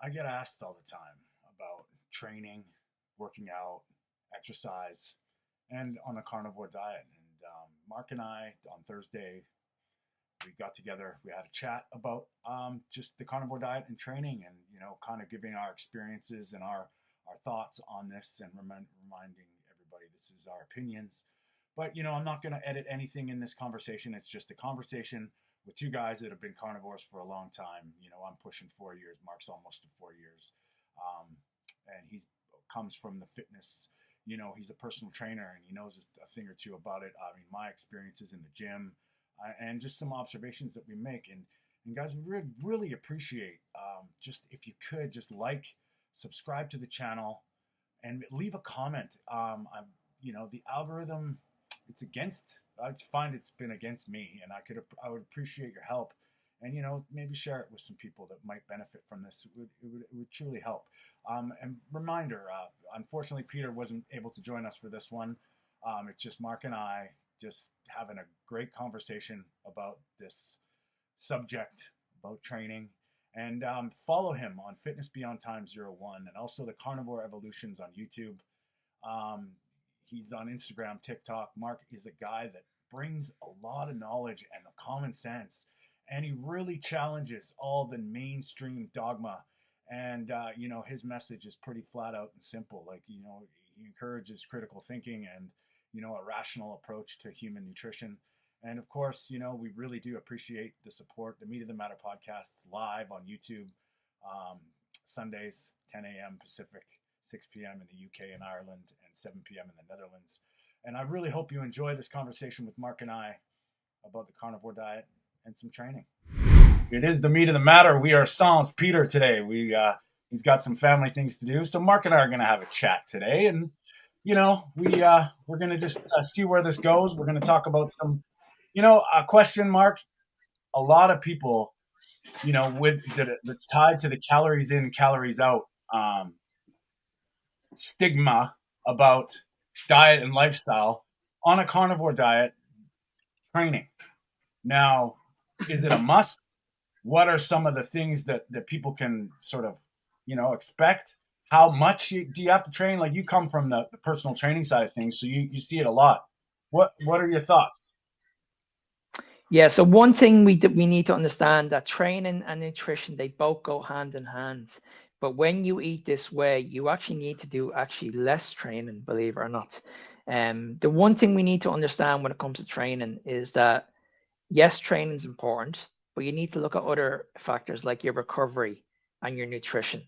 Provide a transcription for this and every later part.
I get asked all the time about training, working out, exercise, and on the carnivore diet. And Mark and I on Thursday, we got together, we had a chat about just the carnivore diet and training, and kind of giving our experiences and our thoughts on this, and reminding everybody this is our opinions. But I'm not going to edit anything in this conversation. It's just a conversation with two guys that have been carnivores for a long time. I'm pushing 4 years. Mark's almost to 4 years, and he's comes from the fitness. He's a personal trainer, and he knows a thing or two about it. I mean, my experiences in the gym, and just some observations that we make. And guys, we really appreciate just if you could just subscribe to the channel, and leave a comment. The algorithm, I find it's been against me, and I would appreciate your help, and maybe share it with some people that might benefit from this. It would truly help. And reminder, unfortunately, Peter wasn't able to join us for this one. It's just Mark and I just having a great conversation about this subject, about training. And follow him on Fitness Beyond Time 01, and also the Carnivore Evolutions on YouTube. He's on Instagram, TikTok. Mark is a guy that brings a lot of knowledge and common sense, and he really challenges all the mainstream dogma. And his message is pretty flat out and simple. He encourages critical thinking and a rational approach to human nutrition. And of course, we really do appreciate the support. The Meat of the Matter podcast live on YouTube, Sundays, 10 a.m. Pacific, 6 p.m. in the UK and Ireland, and 7 p.m. in the Netherlands. And I really hope you enjoy this conversation with Mark and I about the carnivore diet and some training. It is the Meat of the Matter. We are sans Peter today. He's got some family things to do. So Mark and I are going to have a chat today. And, we're going to just see where this goes. We're going to talk about some, a question, Mark. A lot of people, that's tied to the calories in, calories out stigma about diet and lifestyle on a carnivore diet training. Now, is it a must? What are some of the things that people can sort of, expect? How much do you have to train? Like, you come from the personal training side of things, so you see it a lot. What are your thoughts? Yeah, so one thing we need to understand that training and nutrition, they both go hand in hand. But when you eat this way, you actually need to do less training, believe it or not. The one thing we need to understand when it comes to training is that, yes, training is important, but you need to look at other factors like your recovery and your nutrition.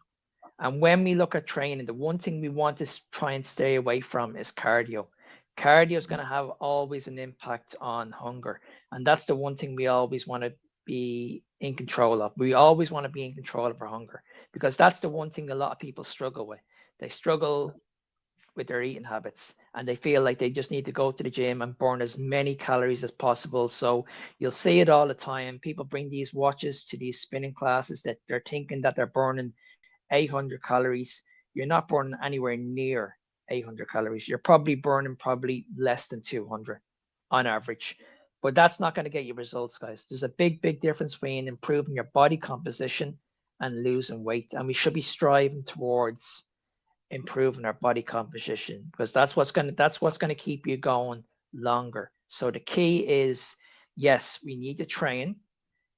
And when we look at training, the one thing we want to try and stay away from is cardio. Cardio is going to have always an impact on hunger. And that's the one thing we always want to be in control of. We always want to be in control of our hunger, because that's the one thing a lot of people struggle with. They struggle with their eating habits, and they feel like they just need to go to the gym and burn as many calories as possible. So you'll see it all the time. People bring these watches to these spinning classes that they're thinking that they're burning 800 calories. You're not burning anywhere near 800 calories. You're probably burning less than 200 on average. But that's not going to get you results, guys. There's a big difference between improving your body composition and losing weight. And we should be striving towards improving our body composition, because that's what's going to keep you going longer. So the key is, yes, we need to train,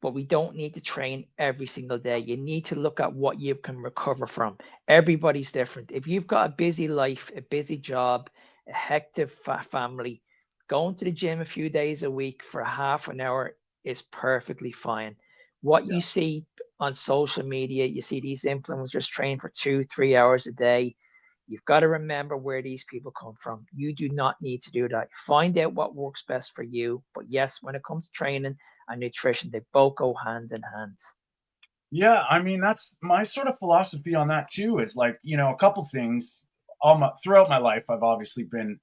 but we don't need to train every single day. You need to look at what you can recover from. Everybody's different. If you've got a busy life, a busy job, a hectic family, going to the gym a few days a week for half an hour is perfectly fine. What you see on social media, you see these influencers train for 2-3 hours a day. You've got to remember where these people come from. You do not need to do that. Find out what works best for you. But yes, when it comes to training and nutrition, they both go hand in hand. Yeah, I mean, that's my sort of philosophy on that too, is like, a couple things. Throughout my life, I've obviously been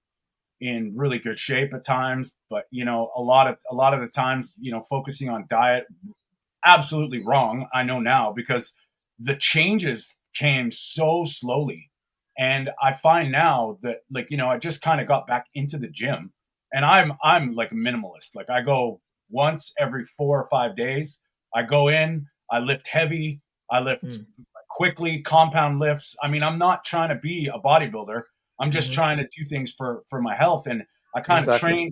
in really good shape at times, but a lot of the times, focusing on diet, absolutely wrong. I know now, because the changes came so slowly. And I find now that, like, I just kind of got back into the gym, and I'm like a minimalist. Like, I go once every 4 or 5 days. I go in, I lift heavy, I lift quickly, compound lifts. I mean, I'm not trying to be a bodybuilder. I'm just trying to do things for my health, and I kind of Exactly.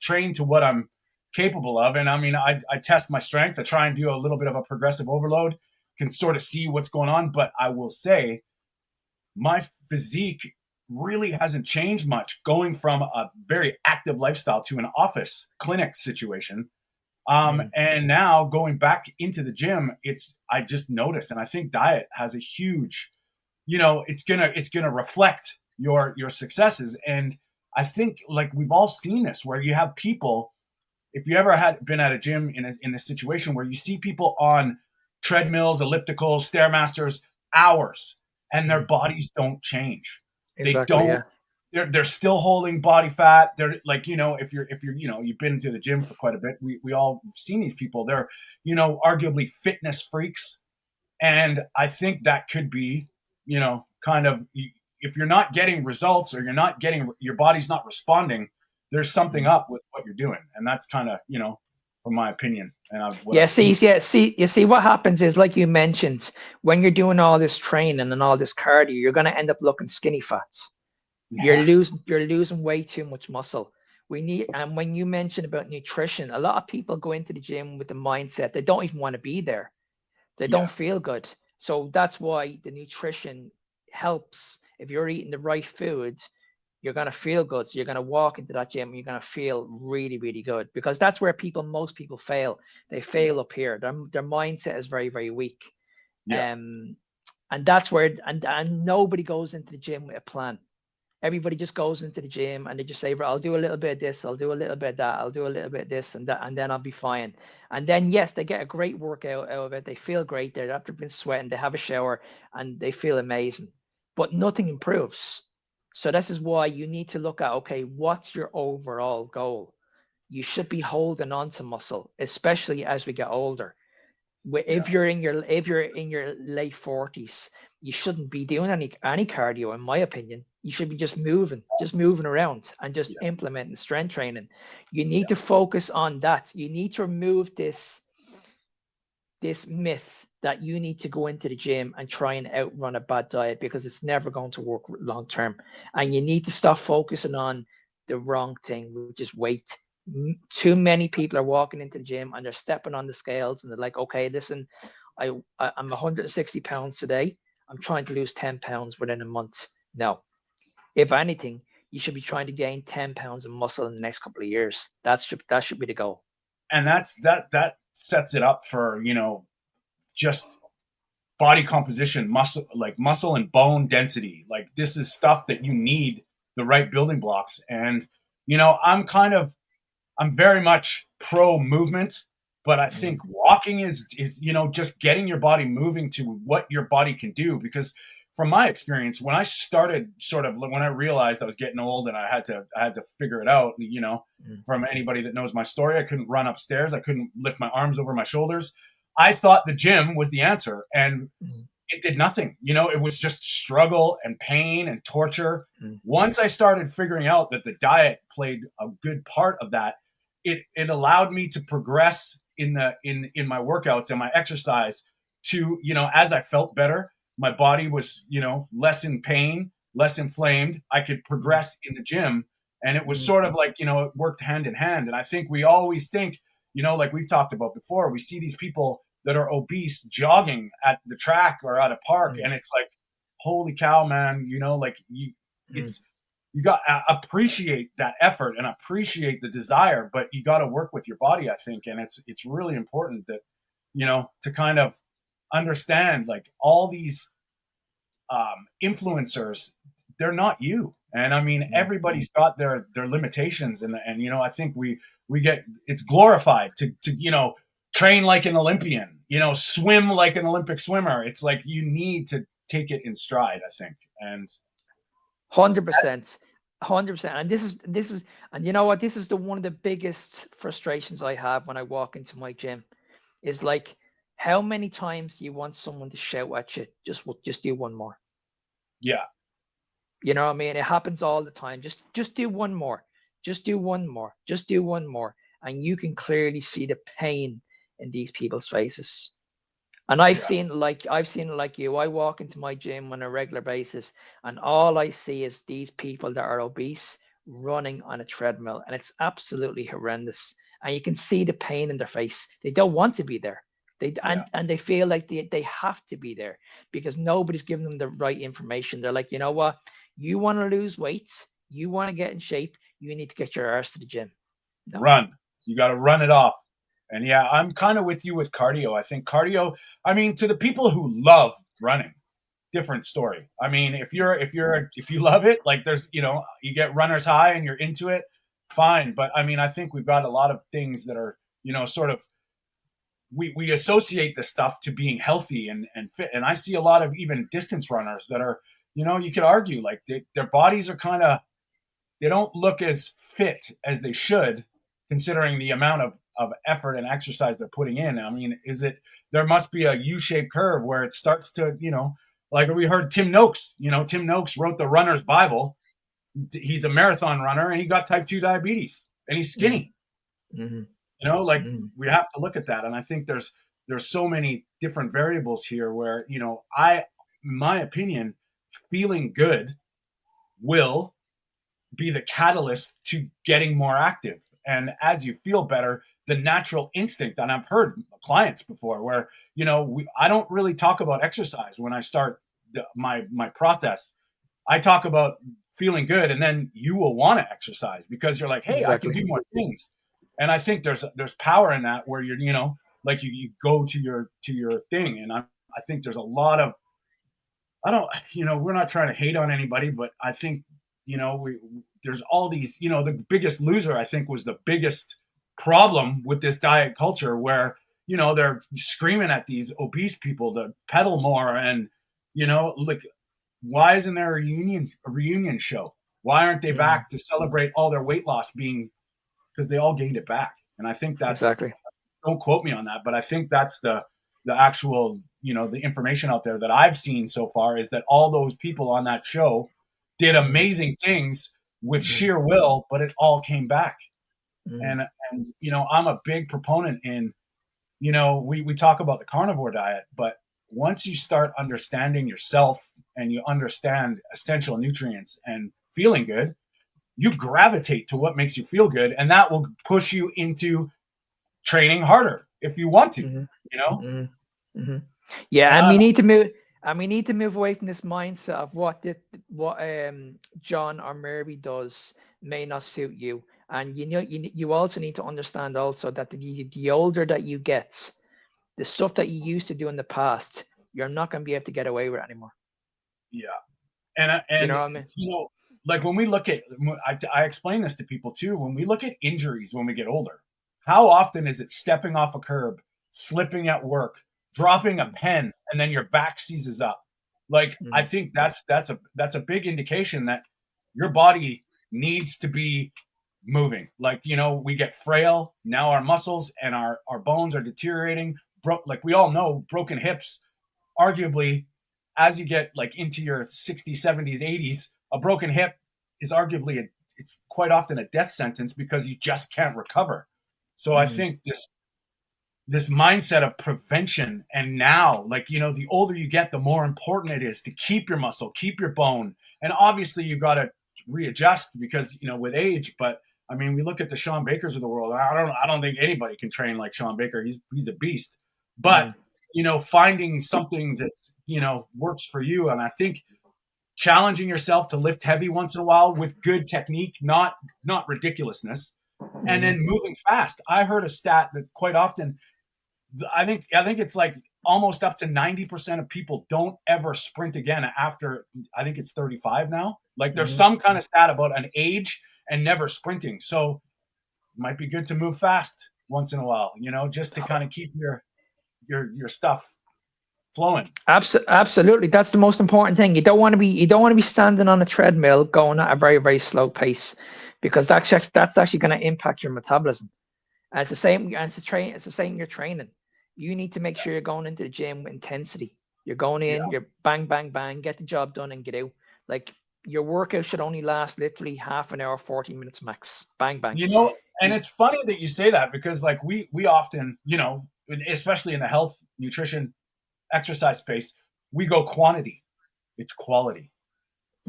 train to what I'm capable of. And I mean, I test my strength. I try and do a little bit of a progressive overload, can sort of see what's going on. But I will say, my physique really hasn't changed much going from a very active lifestyle to an office clinic situation. And now going back into the gym, I just noticed, and I think diet has a huge, it's gonna reflect your successes. And I think like we've all seen this where you have people, if you ever had been at a gym in a situation where you see people on treadmills, ellipticals, stairmasters, hours, and their bodies don't change. They Exactly. don't. Yeah. They're still holding body fat. They're like, if you're you've been to the gym for quite a bit. We all seen these people. They're arguably fitness freaks, and I think that could be kind of, if you're not getting results or you're not getting, your body's not responding, there's something up with what you're doing. And that's kind of, from my opinion and what Yeah, I've see, seen. yeah, see, you see what happens is, like you mentioned, when you're doing all this training and all this cardio, you're going to end up looking skinny fats. You're Yeah. losing way too much muscle. And when you mentioned about nutrition, a lot of people go into the gym with the mindset they don't even want to be there. They Yeah. don't feel good. So that's why the nutrition helps. If you're eating the right foods, you're going to feel good. So you're going to walk into that gym and you're going to feel really, really good, because that's where most people fail. They Yeah. fail up here. Their mindset is very, very weak. Yeah. Um, and that's where, and nobody goes into the gym with a plan. Everybody just goes into the gym and they just say, "Well, I'll do a little bit of this, I'll do a little bit of that, I'll do a little bit of this and that, and then I'll be fine." And then, yes, they get a great workout out of it. They feel great. They're after been sweating, they have a shower and they feel amazing, but nothing improves. So this is why you need to look at, okay, what's your overall goal? You should be holding on to muscle, especially as we get older. Yeah. If you're in your late 40s, you shouldn't be doing any cardio, in my opinion. You should be just moving around and just Yeah. implementing strength training. You need Yeah. to focus on that. You need to remove this myth that you need to go into the gym and try and outrun a bad diet, because it's never going to work long term. And you need to stop focusing on the wrong thing, which is weight. Too many people are walking into the gym and they're stepping on the scales and they're like, okay, listen, I'm 160 pounds today. I'm trying to lose 10 pounds within a month. No. If anything, you should be trying to gain 10 pounds of muscle in the next couple of years. That should be the goal. And that sets it up for, just body composition, muscle and bone density. Like this is stuff that you need the right building blocks. And, I'm very much pro movement, but I think walking is just getting your body moving to what your body can do. Because from my experience, when I started, sort of when I realized I was getting old and I had to figure it out, from anybody that knows my story, I couldn't run upstairs, I couldn't lift my arms over my shoulders. I thought the gym was the answer, and it did nothing. It was just struggle and pain and torture. Once I started figuring out that the diet played a good part of that, it allowed me to progress in my workouts and my exercise to, as I felt better, my body was, less in pain, less inflamed. I could progress in the gym. And it was sort of like, it worked hand in hand. And I think we always think, like we've talked about before, we see these people that are obese jogging at the track or at a park, and it's like, holy cow, man, it's, you got to appreciate that effort and appreciate the desire, but you got to work with your body, I think. And it's really important that, to kind of understand, like, all these influencers, they're not you. And I mean, everybody's got their limitations, and I think we get, it's glorified to train like an Olympian, swim like an Olympic swimmer. It's like you need to take it in stride, I think. And 100%. 100%. And and you know what? This is one of the biggest frustrations I have when I walk into my gym, is like, how many times do you want someone to shout at you, just do one more? yeah, You know what I mean? It happens all the time. Just do one more. Just do one more. Just do one more. And you can clearly see the pain in these people's faces. And I've Yeah. seen I've seen it like you. I walk into my gym on a regular basis, and all I see is these people that are obese running on a treadmill, and it's absolutely horrendous. And you can see the pain in their face. They don't want to be there. Yeah. And they feel like they have to be there because nobody's giving them the right information. They're like, you know what? You want to lose weight, you want to get in shape, you need to get your arse to the gym. No. Run. You got to run it off. And yeah, I'm kind of with you with cardio. I think cardio, I mean, to the people who love running, different story. I mean, if you love it, like there's, you get runner's high and you're into it, fine. But I mean, I think we've got a lot of things that are, sort of we associate this stuff to being healthy and fit. And I see a lot of even distance runners that are, you could argue like their bodies are kind of, they don't look as fit as they should, considering the amount of effort and exercise they're putting in. I mean, there must be a U-shaped curve where it starts to, like we heard Tim Noakes, Tim Noakes wrote the runner's Bible. He's a marathon runner and he got type 2 diabetes and he's skinny. Mm-hmm. Like Mm-hmm. we have to look at that. And I think there's so many different variables here where, in my opinion, feeling good will be the catalyst to getting more active. And as you feel better, the natural instinct, and I've heard clients before where, I don't really talk about exercise when I start my process. I talk about feeling good, and then you will want to exercise because you're like, hey, I can Exactly. do more things. And I think there's power in that where you're, like you go to your thing. And I think there's a lot of, I don't, we're not trying to hate on anybody, but I think, there's all these, the biggest loser, I think, was the biggest problem with this diet culture where, they're screaming at these obese people to pedal more. And, like, why isn't there a reunion show? Why aren't they Mm-hmm. back to celebrate all their weight loss because they all gained it back? And I think Exactly. don't quote me on that, but I think that's the actual, the information out there that I've seen so far is that all those people on that show did amazing things with Mm-hmm. sheer will, but it all came back. Mm-hmm. And I'm a big proponent in, we talk about the carnivore diet, but once you start understanding yourself and you understand essential nutrients and feeling good, you gravitate to what makes you feel good, and that will push you into training harder if you want to, you know? Mm-hmm. Mm-hmm. Yeah, And and I we don't, need to move. And we need to move away from this mindset of what John or Mary does may not suit you. And you also need to understand also that the older that you get, the stuff that you used to do in the past, you're not going to be able to get away with anymore. yeah. And You know what I mean? like when we look at, I explain this to people too. When we look at injuries when we get older, how often is it stepping off a curb, slipping at work, dropping a pen, and then your back seizes up? Like I Mm-hmm. think that's a big indication that your body needs to be moving. Like we get frail now. Our muscles and our bones are deteriorating. Like we all know, broken hips arguably, as you get like into your 60s, 70s, 80s, a broken hip is arguably it's quite often a death sentence because you just can't recover. So I Mm-hmm. think this mindset of prevention, and now, like, the older you get, the more important it is to keep your muscle, keep your bone. And obviously you got to readjust because, with age, but I mean, we look at the Sean Bakers of the world. I don't think anybody can train like Sean Baker. He's a beast. But, finding something that's, works for you. And I think challenging yourself to lift heavy once in a while with good technique, not ridiculousness, and Mm-hmm. then moving fast. I heard a stat that quite often, I think it's like almost up to 90% of people don't ever sprint again after, I think it's 35 now. Like there's Mm-hmm. some kind of stat about an age and never sprinting. So it might be good to move fast once in a while, just to kind of keep your stuff flowing. Absolutely, that's the most important thing. You don't want to be standing on a treadmill going at a very very slow pace, because that's actually going to impact your metabolism. And it's the same. And It's the same in your training. You need to make sure you're going into the gym with intensity. You're going Yeah. in, you're bang bang bang, get the job done and get out. Like your workout should only last literally half an hour, 40 minutes max. Bang bang. And You, it's funny that you say that because like we often, especially in the health nutrition exercise space, we go quantity. It's quality.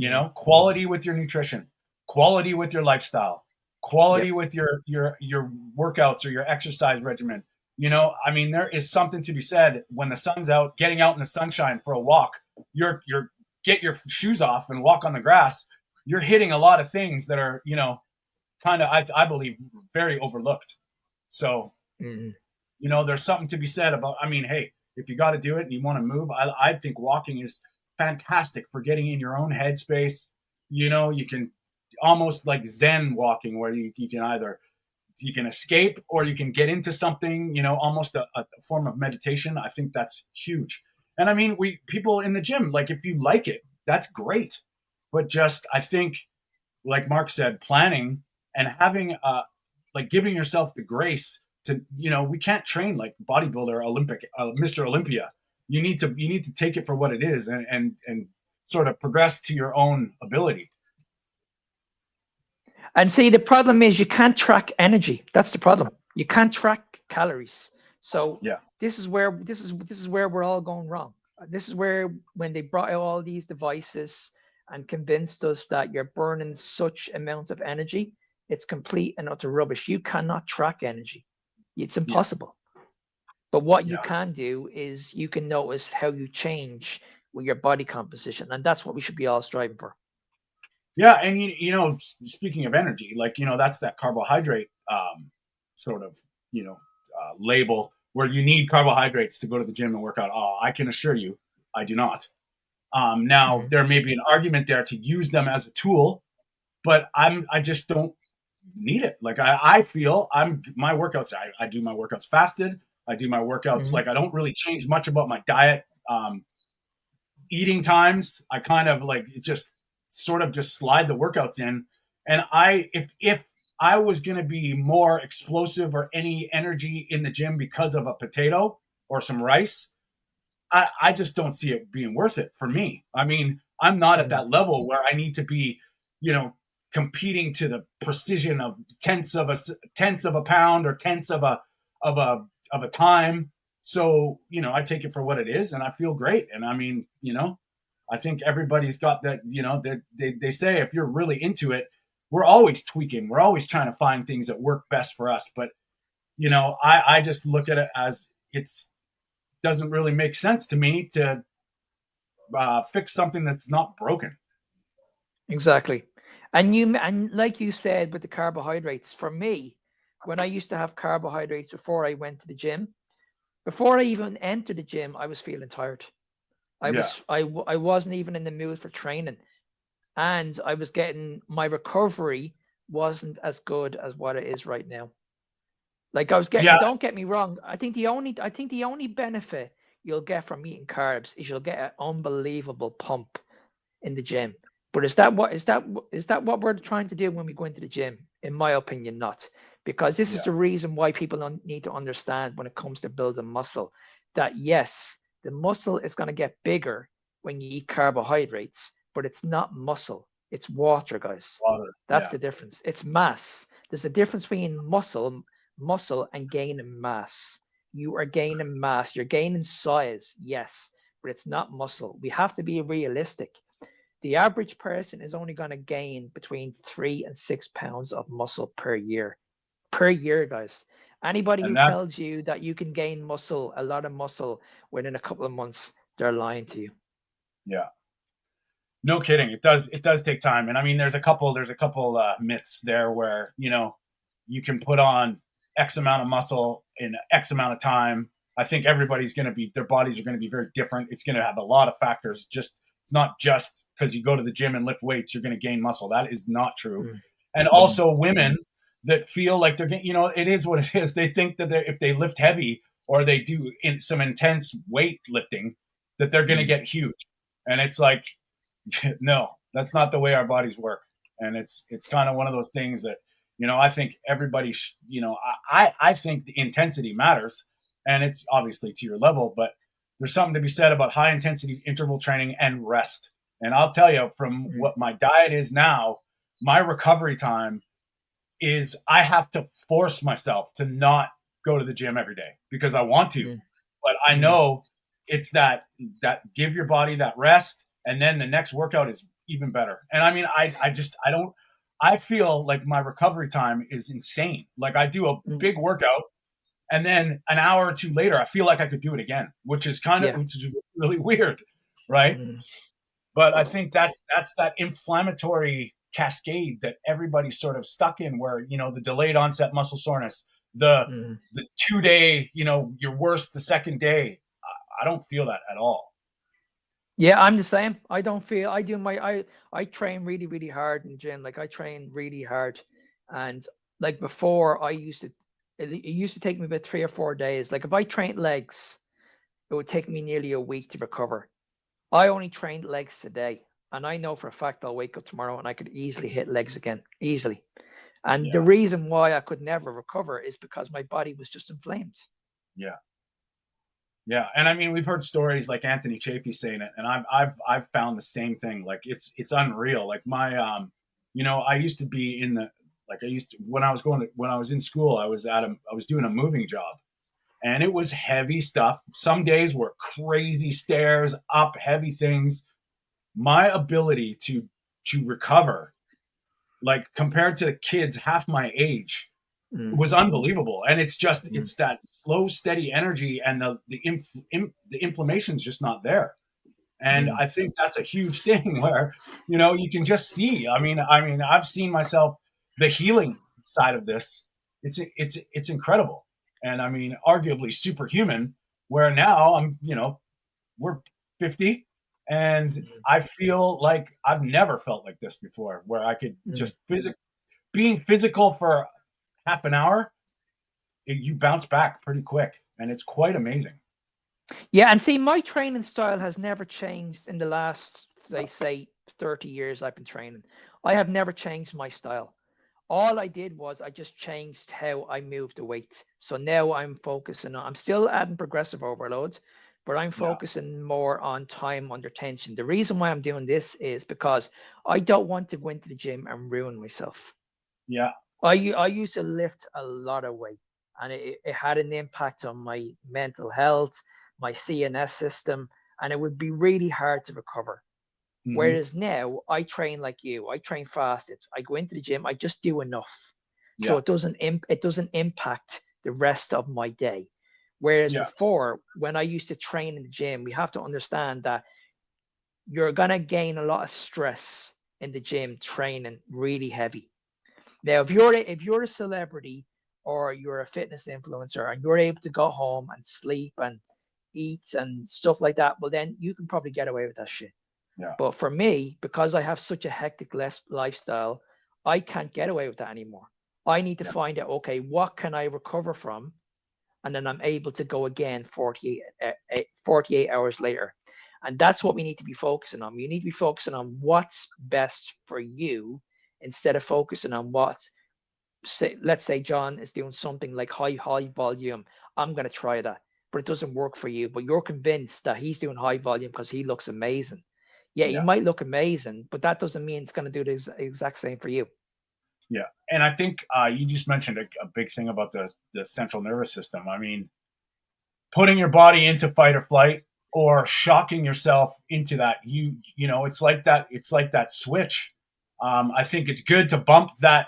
Mm. Quality with your nutrition, quality with your lifestyle, Yep. quality with your workouts or your exercise regimen. I mean, there is something to be said when the sun's out, getting out in the sunshine for a walk. You're get your shoes off and walk on the grass. You're hitting a lot of things that are, kind of, I believe, very overlooked. So, Mm. there's something to be said about, I mean, hey, if you got to do it and you want to move, I think walking is fantastic for getting in your own headspace. You can almost like Zen walking, where you can either you can escape or you can get into something, almost a form of meditation. I think that's huge. And I mean, we people in the gym, like if you like it, that's great. But just, I think, like Mark said, planning and having like giving yourself the grace to, we can't train like bodybuilder, Olympic, Mr. Olympia. You need to take it for what it is, and sort of progress to your own ability. And see, the problem is you can't track energy. That's the problem. You can't track calories. So Yeah. this is where we're all going wrong. This is where, when they brought out all these devices and convinced us that you're burning such amount of energy, it's complete and utter rubbish. You cannot track energy. It's Yeah. impossible. But what you Yeah. can do is you can notice how you change with your body composition, and that's what we should be all striving for. Yeah, and speaking of energy, like that's that carbohydrate sort of label where you need carbohydrates to go to the gym and work out. Oh, I can assure you, I do not. Now Mhm. there may be an argument there to use them as a tool, but I just don't need it. Like I feel my workouts. I do my workouts fasted. I do my workouts, Mhm. like I don't really change much about my diet. Eating times, I kind of like just sort of just slide the workouts in. And if I was going to be more explosive or any energy in the gym because of a potato or some rice, I just don't see it being worth it for me. I mean, I'm not at Mhm. that level where I need to be, you know, competing to the precision of tenths of a pound or tenths of a of a time. So, I take it for what it is and I feel great. And I mean, I think everybody's got that, they say if you're really into it, we're always tweaking. We're always trying to find things that work best for us. But, I just look at it as it's doesn't really make sense to me to fix something that's not broken. Exactly. And like you said with the carbohydrates, for me, when I used to have carbohydrates before I went to the gym, before I even entered the gym, I was feeling tired. Yeah. I wasn't even in the mood for training, and I was getting my recovery wasn't as good as what it is right now. Like I was getting, Yeah. don't get me wrong. I think the only benefit you'll get from eating carbs is you'll get an unbelievable pump in the gym. But is that what we're trying to do when we go into the gym? In my opinion, not. Because this is Yeah. the reason why people don't need to understand when it comes to building muscle, that yes, the muscle is going to get bigger when you eat carbohydrates, but it's not muscle, it's water, guys. Water. That's Yeah. the difference. It's mass. There's a difference between muscle and gaining mass. You are gaining mass, you're gaining size, yes, but it's not muscle. We have to be realistic. The average person is only going to gain between 3 and 6 pounds of muscle per year, guys. Anybody And who that's tells you that you can gain muscle, a lot of muscle, within a couple of months, they're lying to you. yeah. No kidding. It does take time. And I mean there's a couple myths there where, you can put on X amount of muscle in X amount of time. I think everybody's gonna be their bodies are gonna be very different. It's gonna have a lot of factors. Just it's not just because you go to the gym and lift weights, you're gonna gain muscle. That is not true. Mm, And mm, also women that feel like they're getting, it is what it is. They think that if they lift heavy or they do some intense weight lifting, that they're going to mm, get huge. And it's like, no, that's not the way our bodies work. And it's kind of one of those things that, I think everybody, I think the intensity matters, and it's obviously to your level, but there's something to be said about high intensity interval training and rest. And I'll tell you, from mm, what my diet is now, my recovery time is I have to force myself to not go to the gym every day because I want to, mm, but I mm, know it's that give your body that rest, and then the next workout is even better. And I mean, I don't, I feel like my recovery time is insane. Like I do a Mm. big workout, and then an hour or two later, I feel like I could do it again, which is Yeah. really weird, right? Mm. But I think that's that inflammatory cascade that everybody's sort of stuck in, where the delayed onset muscle soreness, the Mm. the 2 day, you're worse the second day. I don't feel that at all. Yeah, I'm the same. I don't feel I train really, really hard in the gym. Like I train really hard. And like before I used to it used to take me about 3 or 4 days. Like if I trained legs, it would take me nearly a week to recover. I only trained legs today. And I know for a fact I'll wake up tomorrow and I could easily hit legs again. Easily. And the Yeah, reason why I could never recover is because my body was just inflamed. yeah, yeah. And I mean, we've heard stories like Anthony Chafee saying it, and I've found the same thing. Like it's unreal. Like my I used to be in the like I used to when I was in school, I was doing a moving job, and it was heavy stuff. Some days were crazy stairs up, heavy things. My ability to recover, like compared to kids half my age, Mm. was unbelievable. And Mm. it's that slow, steady energy, and the inflammation's just not there. And Mm. I think that's a huge thing where you can just see. I mean, I've seen myself, the healing side of this. It's incredible, and I mean, arguably superhuman. Where now we're 50, and Mm. I feel like I've never felt like this before, where I could Mm. just being physical for half an hour, you bounce back pretty quick, and it's quite amazing. Yeah, and see, my training style has never changed in the last, they say, 30 years I've been training. I have never changed my style. All I did was I just changed how I moved the weight. So now I'm focusing on, I'm still adding progressive overloads, but I'm Yeah, focusing more on time under tension. The reason why I'm doing this is because I don't want to go into the gym and ruin myself. yeah, I used to lift a lot of weight, and it had an impact on my mental health, my CNS system, and it would be really hard to recover. hmm, Whereas now I train like you, I train fasted. I go into the gym, I just do enough, so yeah, it doesn't impact the rest of my day. Whereas yeah, before, when I used to train in the gym, we have to understand that you're gonna gain a lot of stress in the gym training really heavy. Now, if you're a celebrity or you're a fitness influencer and you're able to go home and sleep and eat and stuff like that, well, then you can probably get away with that shit. yeah, But for me, because I have such a hectic lifestyle, I can't get away with that anymore. I need to yeah, find out, okay, what can I recover from? And then I'm able to go again 48 hours later. And that's what we need to be focusing on. You need to be focusing on what's best for you instead of focusing on what's, say, let's say John is doing something like high volume. I'm going to try that, but it doesn't work for you. But you're convinced that he's doing high volume because he looks amazing. Yeah, he yeah, might look amazing, but that doesn't mean it's going to do the exact same for you. yeah. And I think you just mentioned a big thing about the central nervous system. I mean, putting your body into fight or flight, or shocking yourself into that, it's like that switch. I think it's good to bump that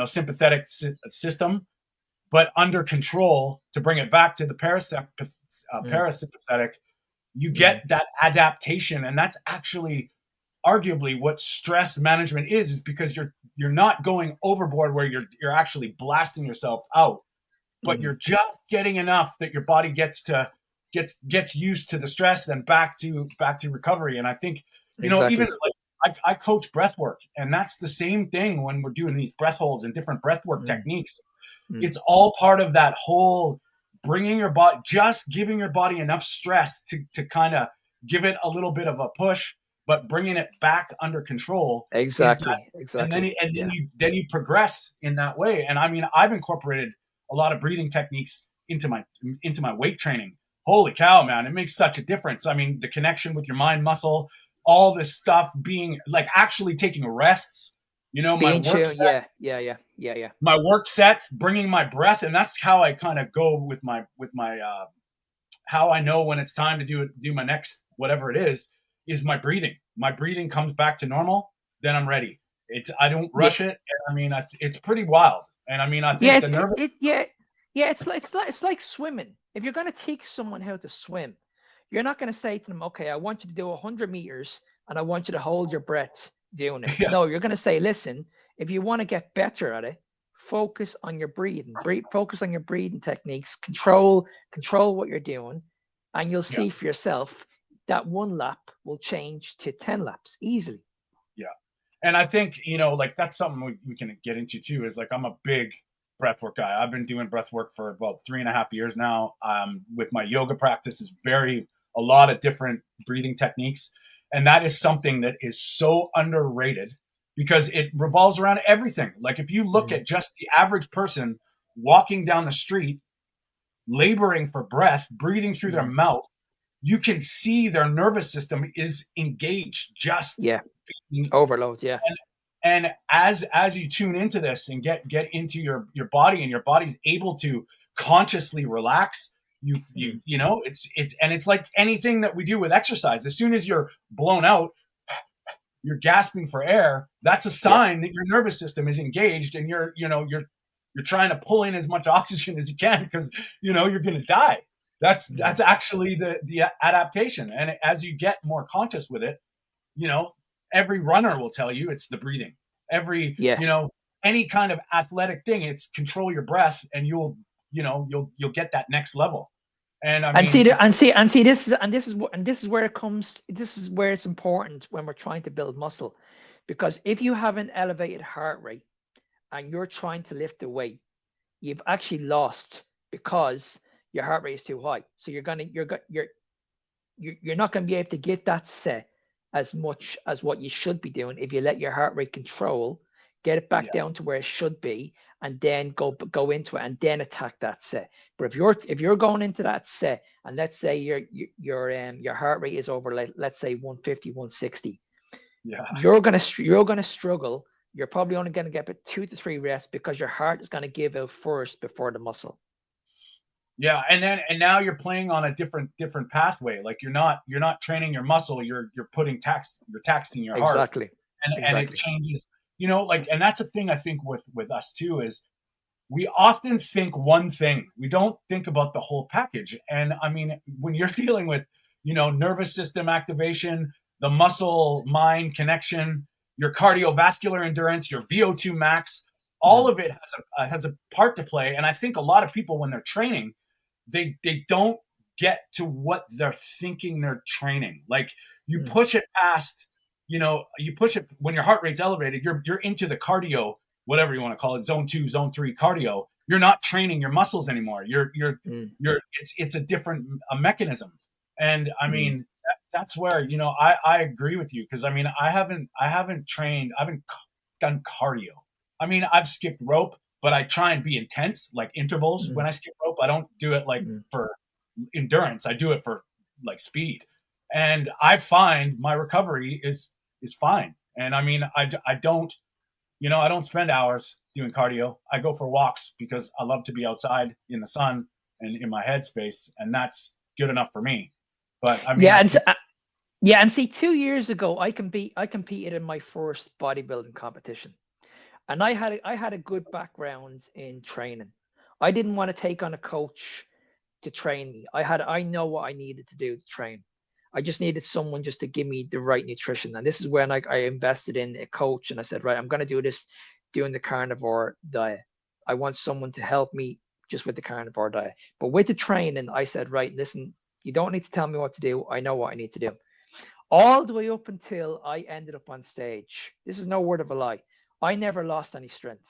sympathetic system, but under control, to bring it back to the Mm, parasympathetic. You mm, get that adaptation, and that's actually arguably what stress management is because you're not going overboard, where you're actually blasting yourself out, but mm. you're just getting enough that your body gets used to the stress, then back to recovery. And I think, even Exactly. like I coach breath work, and that's the same thing when we're doing these breath holds and different breath work Mm, techniques. mm, It's all part of that whole bringing your body, just giving your body enough stress to kind of give it a little bit of a push, but bringing it back under control is that. exactly. And then Exactly. and then Yeah. you progress in that way. And I mean, I've incorporated a lot of breathing techniques into my weight training. Holy cow, man, it makes such a difference. I mean, the connection with your mind muscle, all this stuff, being like actually taking rests. My Being work chill. Yeah. Yeah. Yeah. Yeah. Yeah. my work sets, bringing my breath, and that's how I kind of go with my how I know when it's time to do my next whatever it is my breathing. My breathing comes back to normal, then I'm ready. I don't Yeah, rush it. And I mean, it's pretty wild. And I mean, I yeah, think the nervous. yeah. It's like swimming. If you're going to teach someone how to swim, you're not going to say to them, "Okay, I want you to do 100 meters, and I want you to hold your breath doing it." Yeah, No, you're going to say, "Listen, if you want to get better at it, focus on your breathing. Focus on your breathing techniques. Control what you're doing, and you'll yeah, see for yourself that one lap will change to 10 laps easily." yeah. And I think, like that's something we can get into too. Is like I'm a big breathwork guy. I've been doing breathwork for about 3.5 years now. With my yoga practice is a lot of different breathing techniques, and that is something that is so underrated because it revolves around everything. Like if you look Mm, at just the average person walking down the street, laboring for breath, breathing through their mm. mouth, you can see their nervous system is engaged just Yeah, being. overload. Yeah. And as you tune into this and get into your body, and your body's able to consciously relax, Mm, it's like anything that we do with exercise. As soon as you're blown out, you're gasping for air, that's a yeah. sign that your nervous system is engaged, and you're trying to pull in as much oxygen as you can, because you're going to die. That's Mm, actually the adaptation. And as you get more conscious with it, you know, every runner will tell you it's the breathing. Every, yeah. any kind of athletic thing, it's control your breath, and you'll get that next level. And I And mean, see, it's this is where it comes. This is where it's important when we're trying to build muscle, because if you have an elevated heart rate and you're trying to lift a weight, you've actually lost because your heart rate is too high. So you're not going to be able to get that set as much as what you should be doing if you let your heart rate control, get it back yeah, down to where it should be, and then go into it and then attack that set. But if you're going into that set, and let's say your heart rate is over, like, let's say 150, 160, yeah. you're gonna struggle. You're probably only going to get about 2 to 3 rests because your heart is going to give out first before the muscle. Yeah, and now you're playing on a different pathway. Like you're not training your muscle. You're taxing your heart, Exactly. and it Exactly. changes. Like, and that's a thing I think with us too, is we often think one thing. We don't think about the whole package. And I mean, when you're dealing with, nervous system activation, the muscle mind connection, your cardiovascular endurance, your VO2 max, all Mm, of it has a part to play. And I think a lot of people, when they're training, they don't get to what they're thinking they're training. Like you mm, push it past, you push it when your heart rate's elevated, you're into the cardio, whatever you want to call it, zone 2, zone 3 cardio. You're not training your muscles anymore. mm, It's a different mechanism. And I mm, mean, that's where, I agree with you, because I mean, I haven't done cardio. I mean, I've skipped rope, but I try and be intense, like intervals when mm, I skip rope. I don't do it like mm. for endurance. I do it for like speed. And I find my recovery is fine. And I mean, I don't, I don't spend hours doing cardio. I go for walks because I love to be outside in the sun and in my headspace, and that's good enough for me. But I mean, Yeah, I and think, yeah, and see, 2 years ago, I competed in my first bodybuilding competition, and I had a good background in training. I didn't want to take on a coach to train me. I know what I needed to do to train. I just needed someone just to give me the right nutrition, and this is when I invested in a coach, and I said, right, I'm going to do this, doing the carnivore diet. I want someone to help me just with the carnivore diet. But with the training, I said, right, listen, you don't need to tell me what to do. I know what I need to do. All the way up until I ended up on stage. This is no word of a lie. I never lost any strength.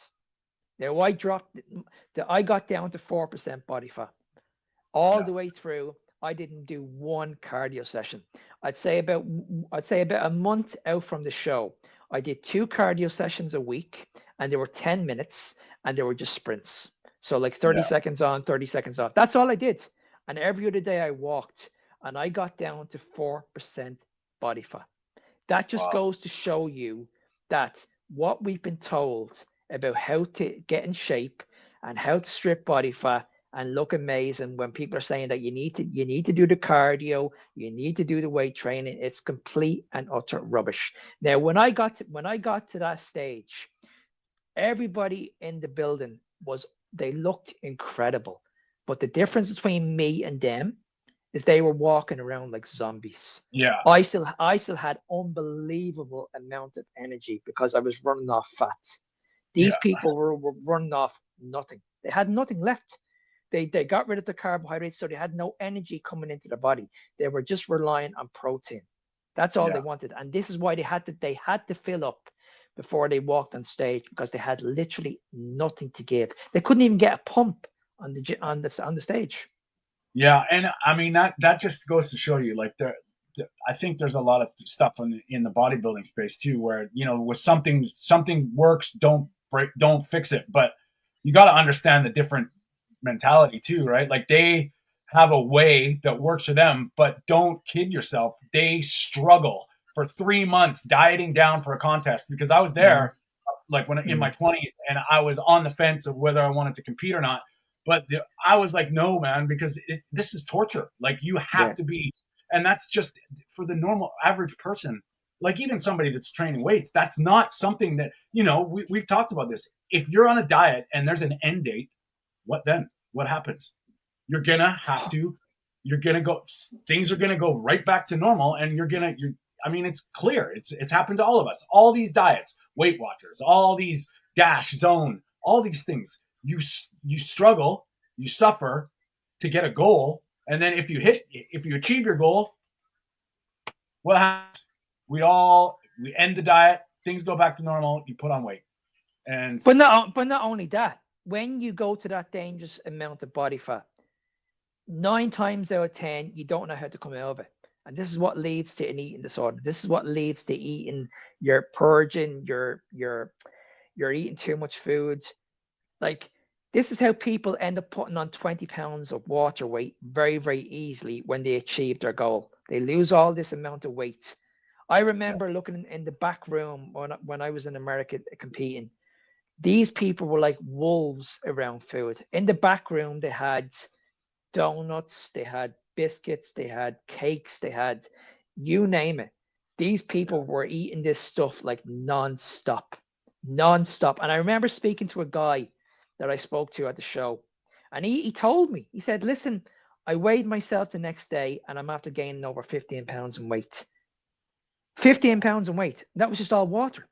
Now I got down to 4% body fat. All yeah, the way through, I didn't do one cardio session. I'd say about a month out from the show, I did 2 cardio sessions a week, and they were 10 minutes, and they were just sprints. So like 30 yeah, seconds on, 30 seconds off. That's all I did. And every other day I walked, and I got down to 4% body fat. That just wow, goes to show you that what we've been told about how to get in shape and how to strip body fat and look amazing. When people are saying that you need to do the cardio, you need to do the weight training, it's complete and utter rubbish. Now, when I got to that stage, everybody in the building they looked incredible. But the difference between me and them is they were walking around like zombies. Yeah. I still had unbelievable amount of energy because I was running off fat. These Yeah. people were running off nothing. They had nothing left. They got rid of the carbohydrates, so they had no energy coming into the body. They were just relying on protein. That's all they Yeah. wanted, and this is why they had to fill up before they walked on stage, because they had literally nothing to give. They couldn't even get a pump on the stage. Yeah, and I mean that just goes to show you, like I think there's a lot of stuff in the bodybuilding space too, where with something works, don't fix it. But you got to understand the different mentality too, right? Like they have a way that works for them, but don't kid yourself. They struggle for 3 months dieting down for a contest, because I was Mm, there like when in my mm, 20s, and I was on the fence of whether I wanted to compete or not. But I was like, no, man, because this is torture. Like you have yeah. to be, and that's just for the normal average person. Like even somebody that's training weights, that's not something that we've talked about this. If you're on a diet and there's an end date, what then? What happens? You're gonna have to. You're gonna go. Things are gonna go right back to normal, and you're. I mean, it's clear. It's happened to all of us. All these diets, Weight Watchers, all these Dash, Zone, all these things. You struggle, you suffer to get a goal, and then if you achieve your goal, what happens? We end the diet. Things go back to normal. You put on weight, and But not only that, when you go to that dangerous amount of body fat, 9 times out of 10, you don't know how to come out of it. And this is what leads to an eating disorder. This is what leads to eating, you're purging, you're eating too much food. Like, this is how people end up putting on 20 pounds of water weight very, very easily when they achieve their goal. They lose all this amount of weight. I yeah, remember looking in the back room when I was in America competing. These people were like wolves around food. In the back room, they had donuts, they had biscuits, they had cakes, they had you name it. These people were eating this stuff like non-stop, non-stop. And I remember speaking to a guy that I spoke to at the show, and he told me, he said, listen, I weighed myself the next day and I'm after gaining over 15 pounds in weight. 15 pounds in weight. That was just all water.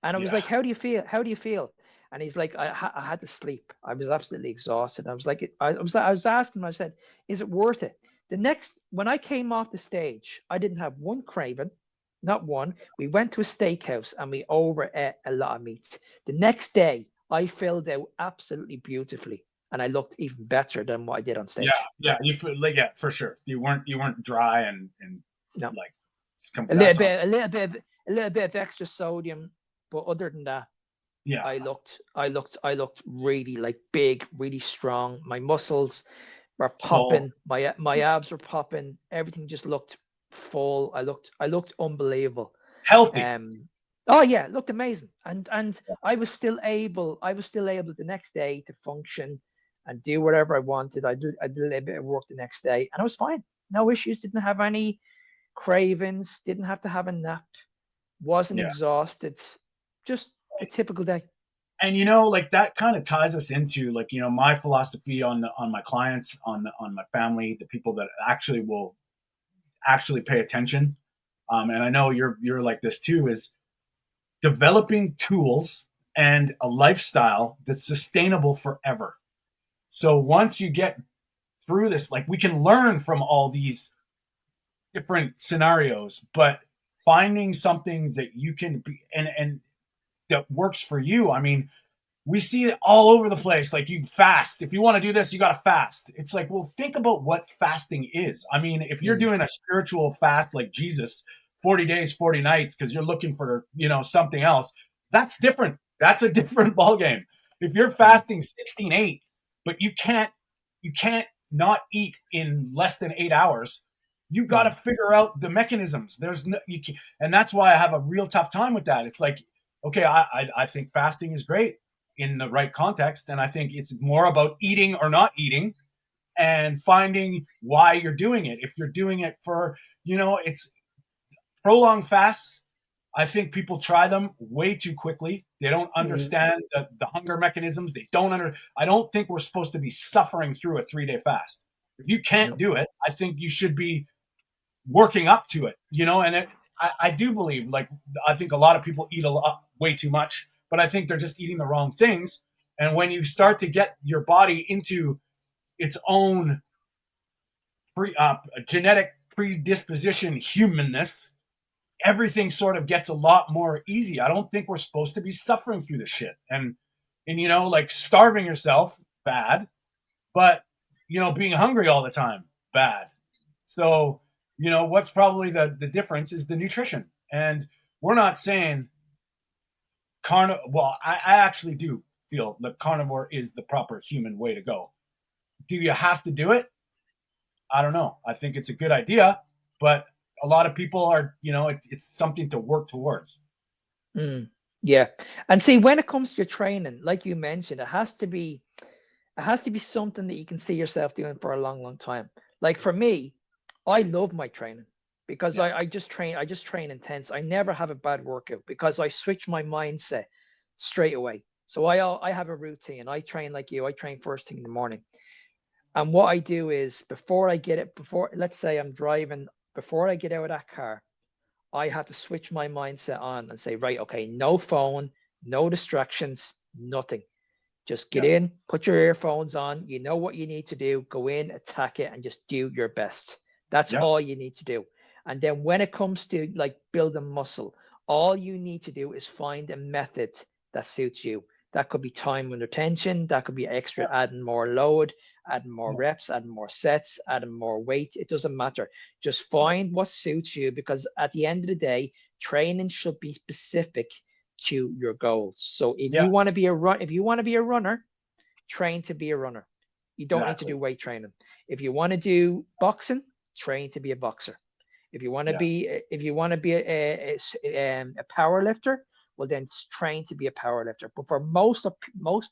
And I was yeah, like, how do you feel? How do you feel? And he's like, I had to sleep. I was absolutely exhausted. I was like, I was asking him, I said, is it worth it? When I came off the stage, I didn't have one craving, not one. We went to a steakhouse and we overate a lot of meat. The next day, I filled out absolutely beautifully and I looked even better than what I did on yeah, stage. yeah. You feel like, yeah, for sure. You weren't dry and No, like a little that's on. bit, a little bit, a little bit of extra sodium, but other than that, Yeah, I looked really like big, really strong. My muscles were full, popping. My abs were popping. Everything just looked full. I looked unbelievable. healthy. Um, oh yeah, it looked amazing. And I was still able the next day to function and do whatever I wanted. I did a little bit of work the next day, and I was fine. No issues. Didn't have any cravings. Didn't have to have a nap. Wasn't Yeah. exhausted. Just a typical day. And like that kind of ties us into like my philosophy on my clients, on my family, the people that actually will actually pay attention. And I know you're like this too, is developing tools and a lifestyle that's sustainable forever. So once you get through this, like we can learn from all these different scenarios, but finding something that you can be and that works for you. I mean, we see it all over the place. Like you fast. If you want to do this, you got to fast. It's like, well, think about what fasting is. I mean, if you're Mm, doing a spiritual fast like Jesus, 40 days, 40 nights, because you're looking for, something else, that's different. That's a different ballgame. If you're mm, fasting 16/8, but you can't not eat in less than 8 hours, you got to mm. figure out the mechanisms. There's no, and that's why I have a real tough time with that. It's like, okay, I think fasting is great in the right context. And I think it's more about eating or not eating. and finding why you're doing it. If you're doing it for, it's prolonged fasts. I think people try them way too quickly. They don't understand the hunger mechanisms. I don't think we're supposed to be suffering through a 3-day fast. If you can't do it, I think you should be working up to it, and I do believe, like, I think a lot of people eat way too much, but I think they're just eating the wrong things. And when you start to get your body into its own genetic predisposition humanness, everything sort of gets a lot more easy. I don't think we're supposed to be suffering through this shit. And like starving yourself, bad, but being hungry all the time, bad. So, what's probably the difference is the nutrition. And we're not saying well, I actually do feel that carnivore is the proper human way to go. Do you have to do it? I don't know. I think it's a good idea, but a lot of people are, it's something to work towards. Yeah. And see, when it comes to your training, like you mentioned, it has to be something that you can see yourself doing for a long, long time. Like for me, I love my training because I just train intense. I never have a bad workout because I switch my mindset straight away. So I have a routine. I train like you. I train first thing in the morning. And what I do is let's say I'm driving, before I get out of that car, I have to switch my mindset on and say, right, okay, no phone, no distractions, nothing. Just get in, put your earphones on. You know what you need to do. Go in, attack it, and just do your best. That's all you need to do. And then when it comes to like building muscle, all you need to do is find a method that suits you. That could be time under tension. That could be extra, adding more load, adding more reps, adding more sets, adding more weight. It doesn't matter. Just find what suits you, because at the end of the day, training should be specific to your goals. So if you want to be a runner, train to be a runner. You don't need to do weight training. If you want to do boxing, train to be a boxer. If you want to be a power lifter, well then train to be a power lifter. But for most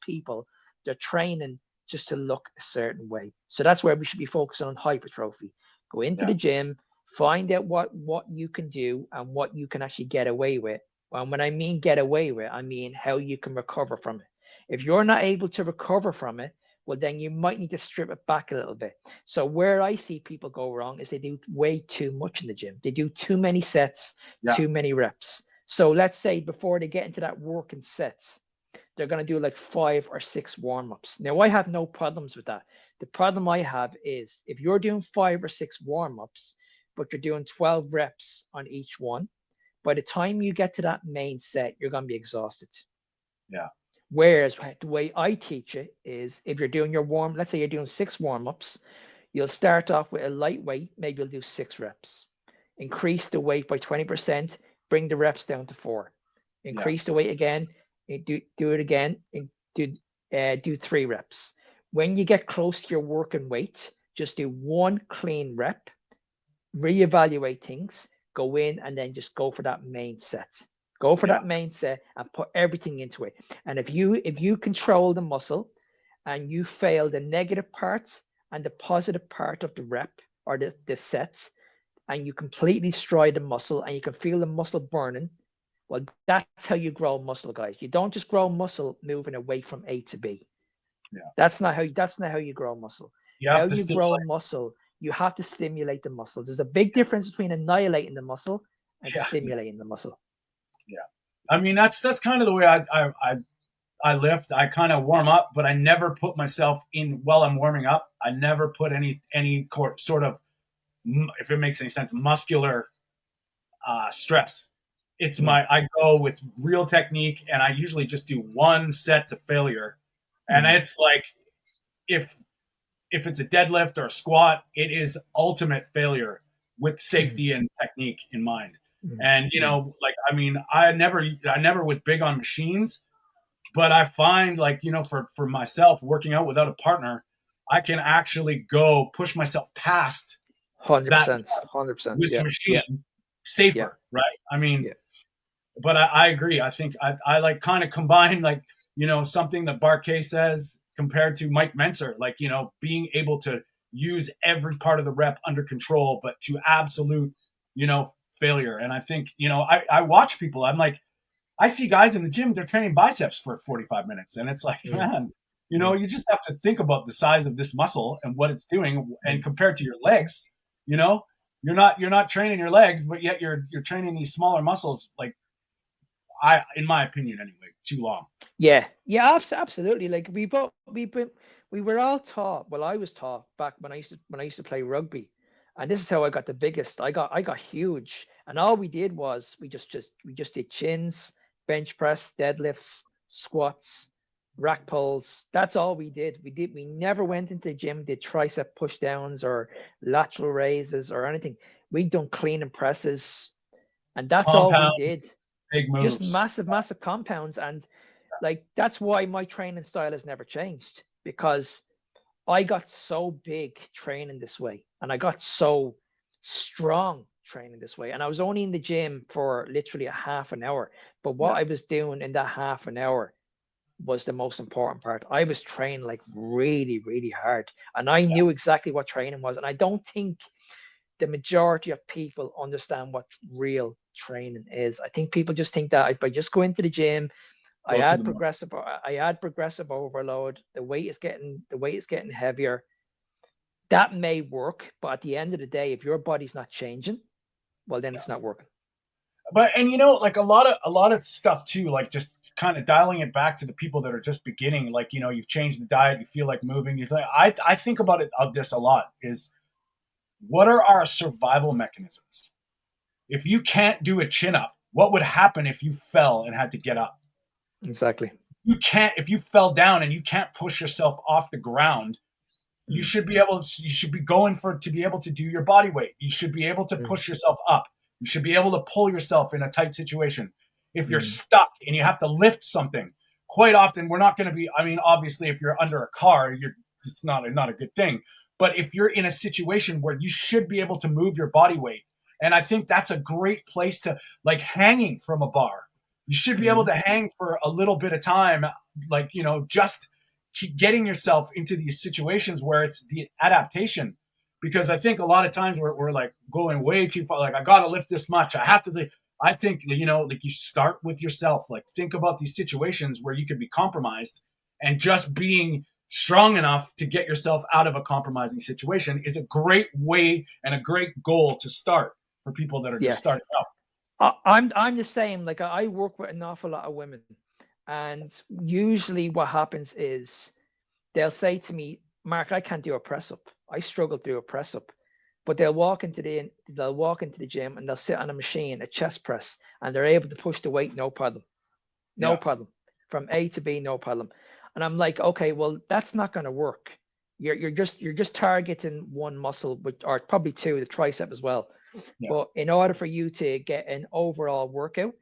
people, they're training just to look a certain way. So that's where we should be focusing on hypertrophy. Go into the gym, find out what you can do and what you can actually get away with. And when I mean get away with, I mean how you can recover from it. If you're not able to recover from it, well, then you might need to strip it back a little bit. So where I see people go wrong is they do way too much in the gym. They do too many sets, too many reps. So let's say before they get into that working sets, they're going to do like 5 or 6 warm-ups. Now, I have no problems with that. The problem I have is if you're doing 5 or 6 warm-ups, but you're doing 12 reps on each one, by the time you get to that main set, you're going to be exhausted. Yeah. Whereas the way I teach it is if you're doing let's say you're doing 6 warm-ups, you'll start off with a light weight, maybe you'll do 6 reps. Increase the weight by 20%, bring the reps down to 4. Increase the weight again, do it again, and do 3 reps. When you get close to your working weight, just do 1 clean rep, reevaluate things, go in, and then just go for that main set. Go for that main set and put everything into it. And if you control the muscle and you fail the negative part and the positive part of the rep or the sets, and you completely destroy the muscle and you can feel the muscle burning, well, that's how you grow muscle, guys. You don't just grow muscle moving away from A to B. Yeah. That's not how you grow muscle. How you grow muscle, you have to stimulate the muscle. There's a big difference between annihilating the muscle and stimulating the muscle. Yeah. I mean, that's kind of the way I lift. I kind of warm up, but I never put myself in while I'm warming up. I never put any sort of, if it makes any sense, muscular stress. It's I go with real technique, and I usually just do 1 set to failure. And it's like, if it's a deadlift or a squat, it is ultimate failure with safety and technique in mind. And like, I mean, I never was big on machines, but I find, like, for myself, working out without a partner, I can actually go push myself past 100%, 100% with machine safer, right? I mean, but I agree. I think I like kind of combine, like, something that Barquet says compared to Mike Menser, like, being able to use every part of the rep under control, but to absolute, failure. And I think, I watch people, I'm like, I see guys in the gym, they're training biceps for 45 minutes. And it's like, man, you just have to think about the size of this muscle and what it's doing. And compared to your legs, you're not training your legs, but yet you're training these smaller muscles. Like in my opinion, anyway, too long. Yeah, absolutely. Like we were all taught. Well, I was taught back when I used to play rugby, and this is how I got the biggest. I got huge, and all we did was we just did chins, bench press, deadlifts, squats, rack pulls. That's all we did. We never went into the gym, did tricep push downs or lateral raises or anything. We done clean and presses, and that's all we did. Big moves. Just massive compounds. And like, that's why my training style has never changed, because I got so big training this way, and I got so strong training this way. And I was only in the gym for literally a half an hour. But what I was doing in that half an hour was the most important part. I was training like really, really hard. And I knew exactly what training was. And I don't think the majority of people understand what real training is. I think people just think that if I just go into the gym, I add progressive overload, the weight is getting heavier. That may work, but at the end of the day, if your body's not changing, well, then it's not working. But like a lot of stuff too, like just kind of dialing it back to the people that are just beginning, like you've changed the diet, you feel like moving. I think about this a lot. Is what are our survival mechanisms? If you can't do a chin up, what would happen if you fell and had to get up? Exactly. If you fell down and you can't push yourself off the ground, you should be going to be able to do your body weight. You should be able to push yourself up. You should be able to pull yourself in a tight situation. If you're stuck and you have to lift something, quite often we're not going to be, obviously if you're under a car, it's not a good thing. But if you're in a situation where you should be able to move your body weight, and I think that's a great place to, like, hanging from a bar. You should be able to hang for a little bit of time, like, just keep getting yourself into these situations where it's the adaptation. Because I think a lot of times we're like going way too far. Like, I got to lift this much. I have to. I think, like, you start with yourself. Like, think about these situations where you could be compromised, and just being strong enough to get yourself out of a compromising situation is a great way and a great goal to start for people that are just starting out. I'm the same. Like, I work with an awful lot of women, and usually what happens is they'll say to me, Mark, I can't do a press up. I struggle to do a press up. But they'll walk into the gym and they'll sit on a machine, a chest press, and they're able to push the weight, no problem. No problem. From A to B, no problem. And I'm like, okay, well, that's not going to work. You're just targeting one muscle, or probably two, the tricep as well. Yeah. But in order for you to get an overall workout,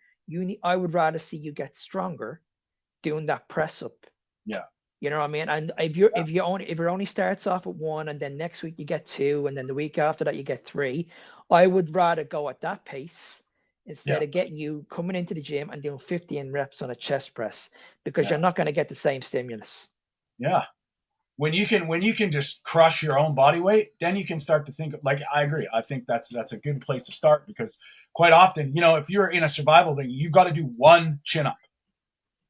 I would rather see you get stronger doing that press up. Yeah. You know what I mean? And if it only starts off at one, and then next week you get two, and then the week after that you get three, I would rather go at that pace instead of getting you coming into the gym and doing 15 reps on a chest press, because you're not going to get the same stimulus. Yeah. When you can just crush your own body weight, then you can start to think, like, I agree. I think that's a good place to start, because quite often, if you're in a survival thing, you've got to do one chin up,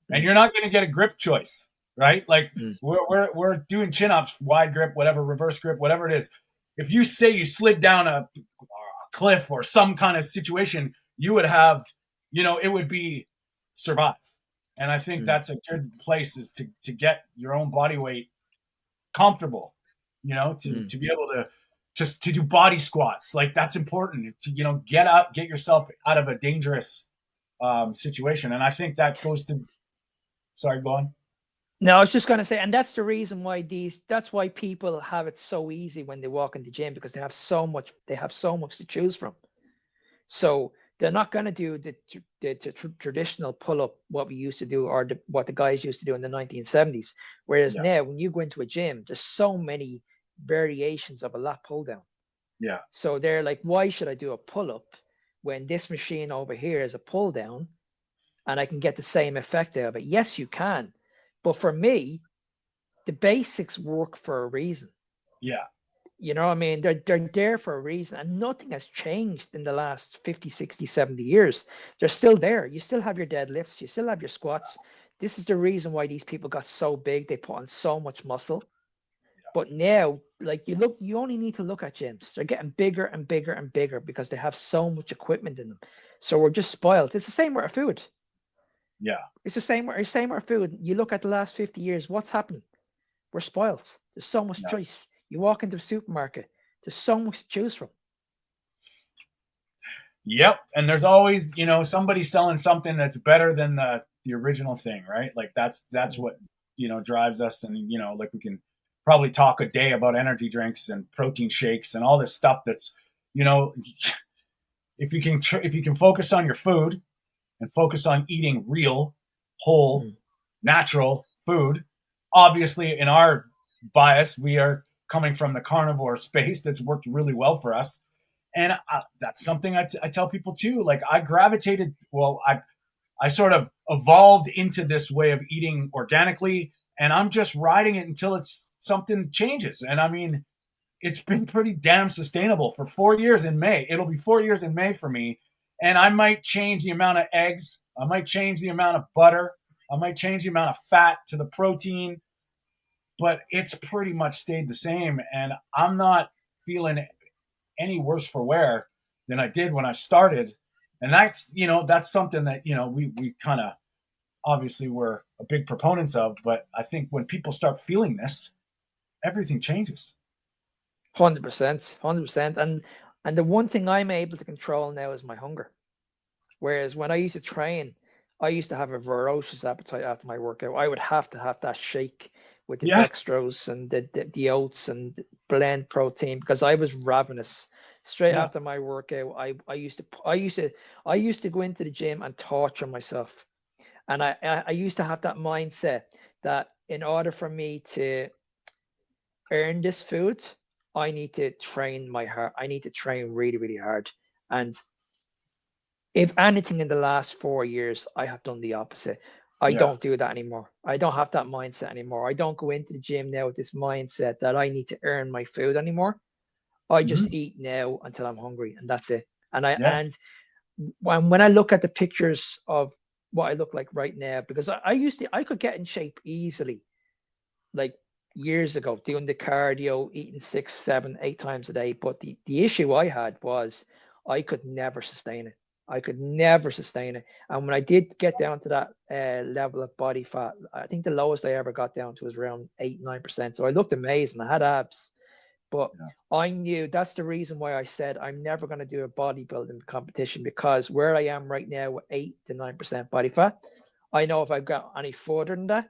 and you're not going to get a grip choice, right? Like, we're doing chin ups, wide grip, whatever, reverse grip, whatever it is. If you say you slid down a cliff or some kind of situation, you would have, it would be survive. And I think that's a good place, is to get your own body weight comfortable, to be able to do body squats. Like, that's important to, get yourself out of a dangerous situation. And I think that goes to, sorry, go on. No, I was just going to say, and that's the reason why that's why people have it so easy when they walk in the gym, because they have so much to choose from. So they're not going to do the traditional pull-up, what we used to do, or what the guys used to do in the 1970s. Whereas now, when you go into a gym, there's so many variations of a lat pull-down. Yeah. So they're like, why should I do a pull-up when this machine over here is a pull-down, and I can get the same effect out of it? Yes, you can. But for me, the basics work for a reason. Yeah. You know what I mean? They're there for a reason, and nothing has changed in the last 50, 60, 70 years. They're still there. You still have your deadlifts, you still have your squats. This is the reason why these people got so big. They put on so much muscle. But now, like you only need to look at gyms. They're getting bigger and bigger and bigger because they have so much equipment in them. So we're just spoiled. It's the same with our food. Yeah. It's the same with our food. You look at the last 50 years, what's happening? We're spoiled. There's so much Yeah. choice. You walk into a supermarket, there's so much to choose from. Yep. And there's always, somebody selling something that's better than the original thing, right? Like that's what, drives us. And, like we can probably talk a day about energy drinks and protein shakes and all this stuff that's, if you can focus on your food and focus on eating real, whole, natural food, obviously in our bias, we are coming from the carnivore space that's worked really well for us. And that's something I tell people too. Like I gravitated, I sort of evolved into this way of eating organically, and I'm just riding it until it's something changes. And I mean, it's been pretty damn sustainable for 4 years in May. It'll be 4 years in May for me. And I might change the amount of eggs. I might change the amount of butter. I might change the amount of fat to the protein, but it's pretty much stayed the same. And I'm not feeling any worse for wear than I did when I started. And that's something that, we kind of obviously were a big proponents of. But I think when people start feeling this, everything changes. 100%, 100%. And the one thing I'm able to control now is my hunger. Whereas when I used to train, I used to have a ferocious appetite after my workout. I would have to have that shake with the Yeah. dextrose and the oats and the blend protein because I was ravenous. Straight Yeah. after my workout, I used to go into the gym and torture myself. And I used to have that mindset that in order for me to earn this food, I need to train my heart. I need to train really, really hard. And if anything in the last 4 years, I have done the opposite. I Yeah. don't do that anymore. I don't have that mindset anymore. I don't go into the gym now with this mindset that I need to earn my food anymore. I just Mm-hmm. eat now until I'm hungry, and that's it. Yeah. And when I look at the pictures of what I look like right now, because I could get in shape easily, like years ago, doing the cardio, eating 6, 7, 8 times a day. But the issue I had was I could never sustain it. I could never sustain it. And when I did get down to that level of body fat, I think the lowest I ever got down to was around 8, 9%. So I looked amazing. I had abs, but Yeah. I knew that's the reason why I said I'm never going to do a bodybuilding competition because where I am right now with 8 to 9% body fat, I know if I got any further than that,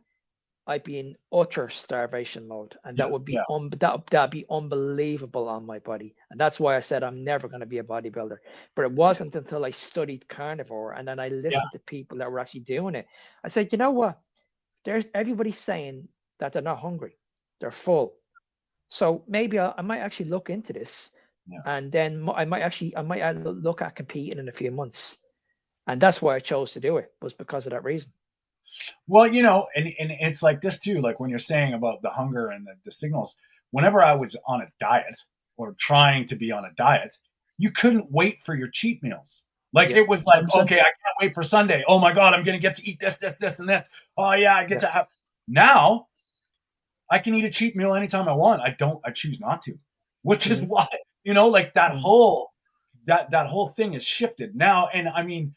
I'd be in utter starvation mode, and Yeah. that would be Yeah. that'd be unbelievable on my body, and that's why I said I'm never going to be a bodybuilder. But it Yeah. wasn't until I studied carnivore and then I Yeah. listened to people that were actually doing it. I said, you know what? There's everybody's saying that they're not hungry, they're full. So maybe I might actually look into this, Yeah. and then I might look at competing in a few months, and that's why I chose to do it was because of that reason. Well, and it's like this too, like when you're saying about the hunger and the signals, whenever I was on a diet or trying to be on a diet, you couldn't wait for your cheat meals. Like Yeah, it was like, 100%. okay, I can't wait for Sunday. Oh my God, I'm going to get to eat this, this, this, and this. Oh yeah, I get Yeah. to have. Now I can eat a cheat meal anytime I want. I choose not to, which is Mm-hmm. why, like that Mm-hmm. whole, that whole thing is shifted now. And I mean,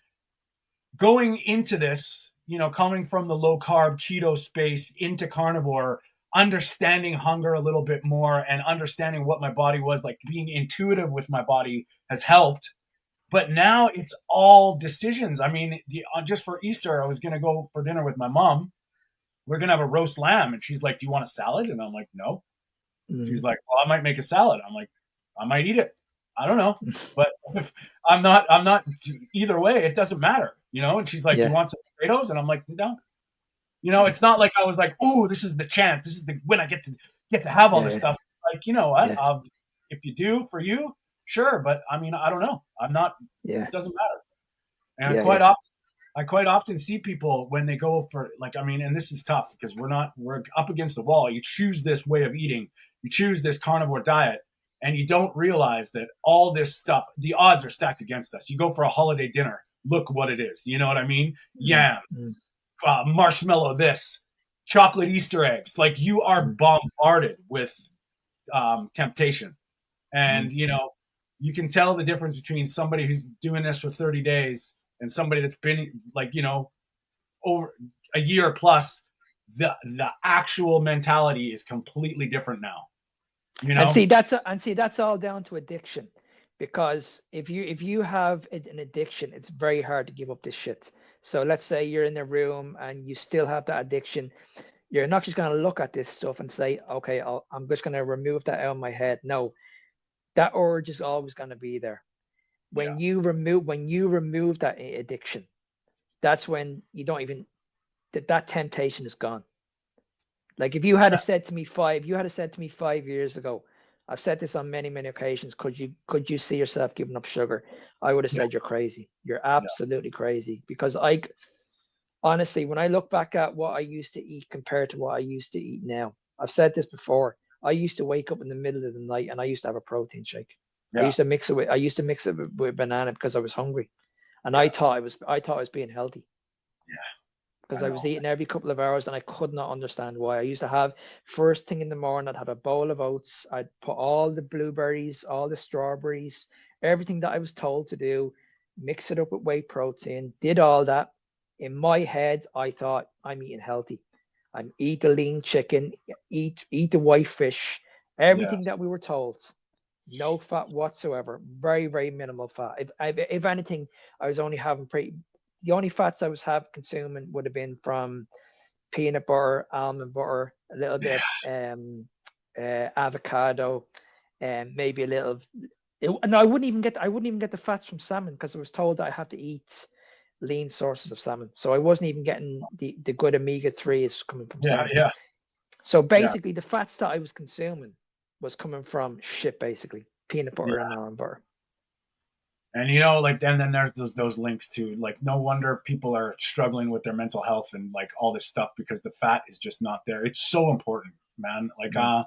going into this, coming from the low carb keto space into carnivore, understanding hunger a little bit more and understanding what my body was like, being intuitive with my body has helped. But now it's all decisions. I mean, just for Easter, I was going to go for dinner with my mom. We're going to have a roast lamb. And she's like, "Do you want a salad?" And I'm like, "No." Mm-hmm. She's like, "Well, I might make a salad." I'm like, "I might eat it. I don't know." But if I'm not either way, it doesn't matter, And she's like, "Do you Yeah. want some potatoes?" And I'm like, "No." It's not like I was like, "Ooh, this is the chance. This is the when I get to have all this Yeah. stuff." Like, you know what? Yeah. If you do for you, sure. But I mean, I don't know. I'm not. Yeah. It doesn't matter. And Yeah. Yeah. I quite often see people when they go for like, I mean, and this is tough because we're up against the wall. You choose this way of eating. You choose this carnivore diet. And you don't realize that all this stuff, the odds are stacked against us. You go for a holiday dinner, look what it is. You know what I mean? Mm, Yams, mm, marshmallow, this, chocolate Easter eggs. Like you are mm, bombarded with temptation. mm. And, you can tell the difference between somebody who's doing this for 30 days and somebody that's been like, over a year plus. The actual mentality is completely different now. You And know? see, that's all down to addiction, because if you have an addiction, it's very hard to give up this shit. So let's say you're in a room and you still have that addiction. You're not just going to look at this stuff and say, okay, I'm just going to remove that out of my head. No, that urge is always going to be there. Yeah. When you remove that addiction, that's when you don't even that temptation is gone. Like if you had said to me 5 years ago, I've said this on many, many occasions, could you see yourself giving up sugar? I would have Yeah. said you're crazy. You're Yeah. absolutely crazy. Because I honestly, when I look back at what I used to eat compared to what I used to eat now, I've said this before. I used to wake up in the middle of the night and I used to have a protein shake. Yeah. I used to mix it with banana because I was hungry. And Yeah. I thought I was being healthy, I because I was know. eating every couple of hours and I could not understand why. I used to have first thing in the morning, I'd have a bowl of oats, I'd put all the blueberries, all the strawberries, everything that I was told to do, mix it up with whey protein, did all that. In my head, I thought I'm eating healthy. I'm eat the lean chicken, eat the white fish, Yeah. everything that we were told. No fat whatsoever. Very, very minimal fat. If anything, I was only having the only fats I was consuming would have been from peanut butter, almond butter, a little Yeah. bit avocado, and maybe a little. And I wouldn't even get the fats from salmon, because I was told that I have to eat lean sources of salmon. So I wasn't even getting the good omega-3s coming from Yeah. salmon. Yeah. So Yeah. basically, the fats that I was consuming was coming from shit, basically peanut butter and Yeah. almond butter. And like then there's those links to, like, no wonder people are struggling with their mental health and like all this stuff, because the fat is just not there. It's so important, man. Like Mm.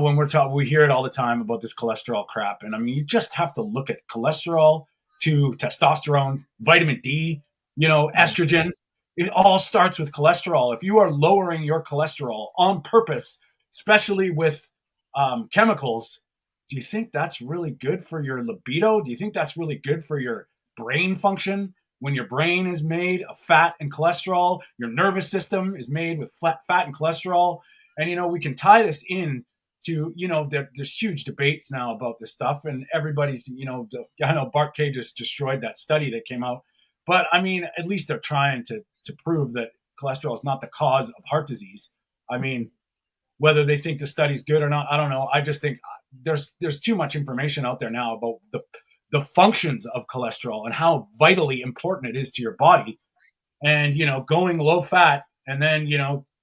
when we're talking, we hear it all the time about this cholesterol crap. And I mean, you just have to look at cholesterol to testosterone, vitamin D, Mm. estrogen. It all starts with cholesterol. If you are lowering your cholesterol on purpose, especially with chemicals, do you think that's really good for your libido? Do you think that's really good for your brain function? When your brain is made of fat and cholesterol, your nervous system is made with fat and cholesterol. And we can tie this in to there's huge debates now about this stuff, and everybody's I know Bart K just destroyed that study that came out, but I mean, at least they're trying to prove that cholesterol is not the cause of heart disease. I mean, whether they think the study's good or not, I don't know. I just think there's too much information out there now about the functions of cholesterol and how vitally important it is to your body. And going low fat, and then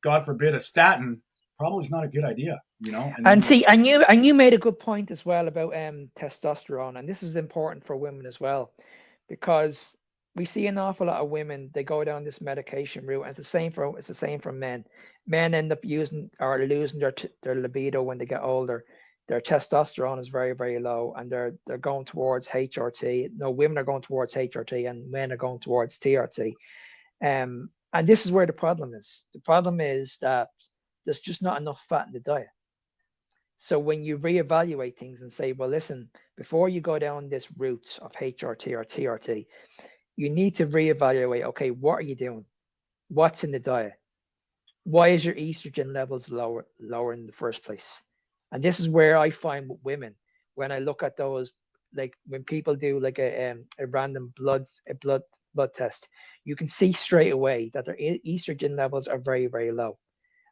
God forbid, a statin probably is not a good idea. And And then see, and you made a good point as well about testosterone, and this is important for women as well, because we see an awful lot of women, they go down this medication route, and it's the same for men. Men end up using or losing their libido when they get older. Their testosterone is very, very low, and they're going towards HRT. No, women are going towards HRT, and men are going towards TRT. And this is where the problem is. The problem is that there's just not enough fat in the diet. So when you reevaluate things and say, well, listen, before you go down this route of HRT or TRT, you need to reevaluate, okay, what are you doing? What's in the diet? Why is your estrogen levels lower in the first place? And this is where I find with women, when I look at those, like when people do like a random blood test, you can see straight away that their estrogen levels are very, very low.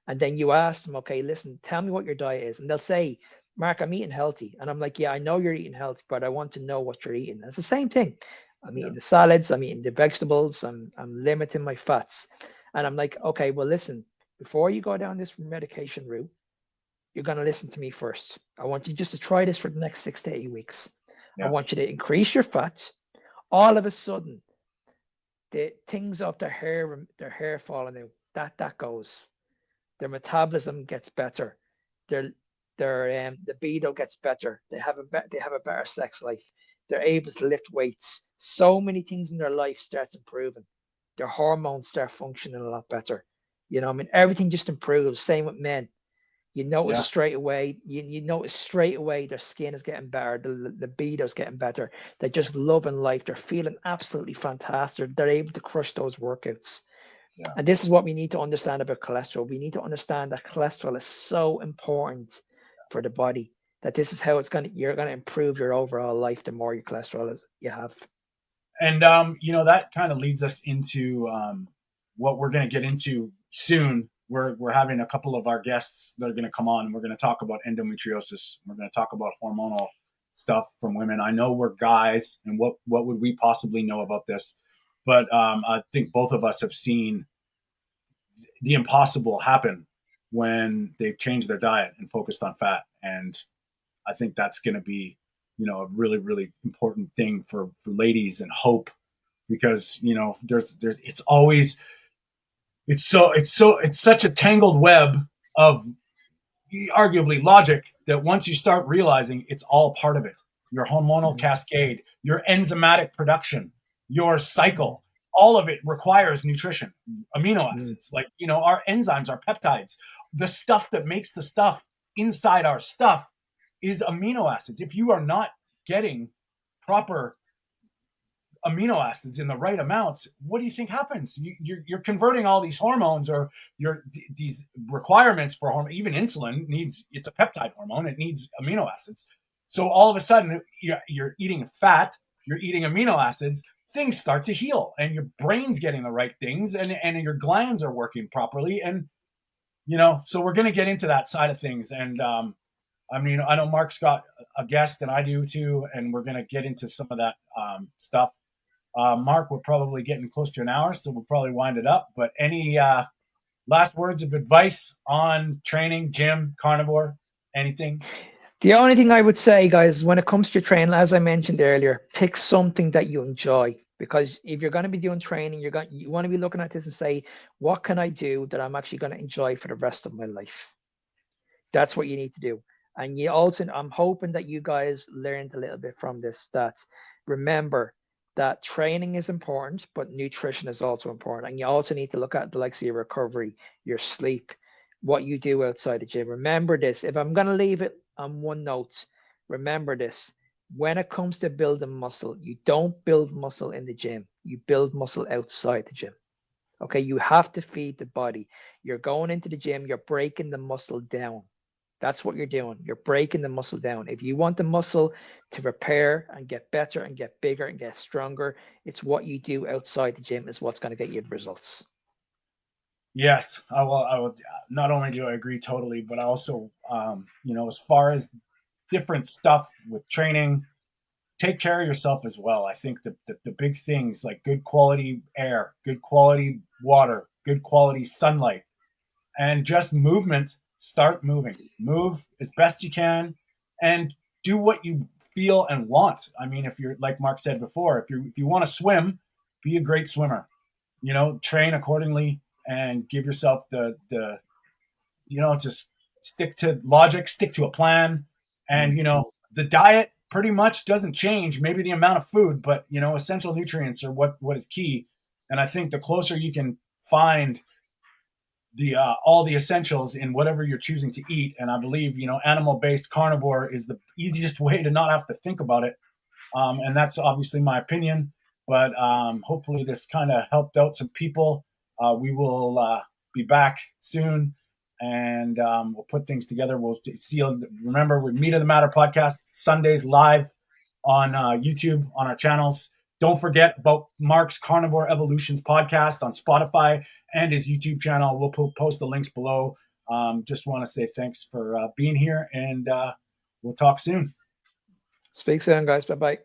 And then you ask them, okay, listen, tell me what your diet is. And they'll say, Mark, I'm eating healthy. And I'm like, yeah, I know you're eating healthy, but I want to know what you're eating. And it's the same thing. I'm yeah, eating the salads, I'm eating the vegetables, I'm limiting my fats. And I'm like, okay, well, listen, before you go down this medication route, you're going to listen to me first. I want you just to try this for the next 6 to 8 weeks. I yeah, want you to increase your fats. All of a sudden, the things of their hair falling out, that goes, their metabolism gets better, their their libido gets better. They have a better sex life. They're able to lift weights. So many things in their life starts improving. Their hormones start functioning a lot better. You know, I mean, everything just improves. Same with men. You notice Yeah. straight away. You notice straight away their skin is getting better. The libido's getting better. They're just loving life. They're feeling absolutely fantastic. They're able to crush those workouts. Yeah. And this is what we need to understand about cholesterol. We need to understand that cholesterol is so important for the body, that this is how you're gonna improve your overall life the more your cholesterol is you have. And that kind of leads us into what we're going to get into soon. We're having a couple of our guests that are going to come on. And we're going to talk about endometriosis. We're going to talk about hormonal stuff from women. I know we're guys, and what would we possibly know about this? But I think both of us have seen the impossible happen when they've changed their diet and focused on fat. And I think that's going to be, a really, really important thing for ladies and hope, because, it's such a tangled web of arguably logic that once you start realizing it's all part of it, your hormonal Mhm. cascade, your enzymatic production, your Mhm. cycle, all of it requires nutrition, amino Mhm. acids, like, our enzymes, our peptides, the stuff that makes the stuff inside our stuff is amino acids. If you are not getting proper amino acids in the right amounts, what do you think happens? You're converting all these hormones, or these requirements for hormone. Even insulin it's a peptide hormone. It needs amino acids. So all of a sudden, you're eating fat, you're eating amino acids, things start to heal, and your brain's getting the right things, and your glands are working properly. And, so we're going to get into that side of things. And, I know Mark's got a guest, and I do too, and we're going to get into some of that stuff. Mark, we're probably getting close to an hour, so we'll probably wind it up. But any last words of advice on training, gym, carnivore, anything? The only thing I would say, guys, when it comes to your training, as I mentioned earlier, pick something that you enjoy. Because if you're going to be doing training, you want to be looking at this and say, what can I do that I'm actually going to enjoy for the rest of my life? That's what you need to do. And I'm hoping that you guys learned a little bit from this, that remember that training is important, but nutrition is also important. And you also need to look at the likes of your recovery, your sleep, what you do outside the gym. Remember this. If I'm going to leave it on one note, remember this. When it comes to building muscle, you don't build muscle in the gym. You build muscle outside the gym. Okay, you have to feed the body. You're going into the gym, you're breaking the muscle down. That's what you're doing. You're breaking the muscle down. If you want the muscle to repair and get better and get bigger and get stronger, it's what you do outside the gym is what's going to get you the results. Yes, I will. I will. Not only do I agree totally, but I also, as far as different stuff with training, take care of yourself as well. I think the big things like good quality air, good quality water, good quality sunlight, and just movement. Start moving. Move as best you can, and do what you feel and want. I mean, if you're, like Mark said before, if you want to swim, be a great swimmer. Train accordingly, and give yourself the just stick to logic, stick to a plan, and the diet pretty much doesn't change. Maybe the amount of food, but essential nutrients are what is key. And I think the closer you can find the all the essentials in whatever you're choosing to eat, and I believe animal based carnivore is the easiest way to not have to think about it. And that's obviously my opinion, but hopefully this kind of helped out some people. We will be back soon, and we'll put things together. We'll see you. Remember, we Meat of the Matter podcast Sundays live on YouTube on our channels. Don't forget about Mark's Carnivore Evolutions podcast on Spotify and his YouTube channel. We'll post the links below. Just want to say thanks for being here, and we'll talk soon. Speak soon, guys. Bye bye.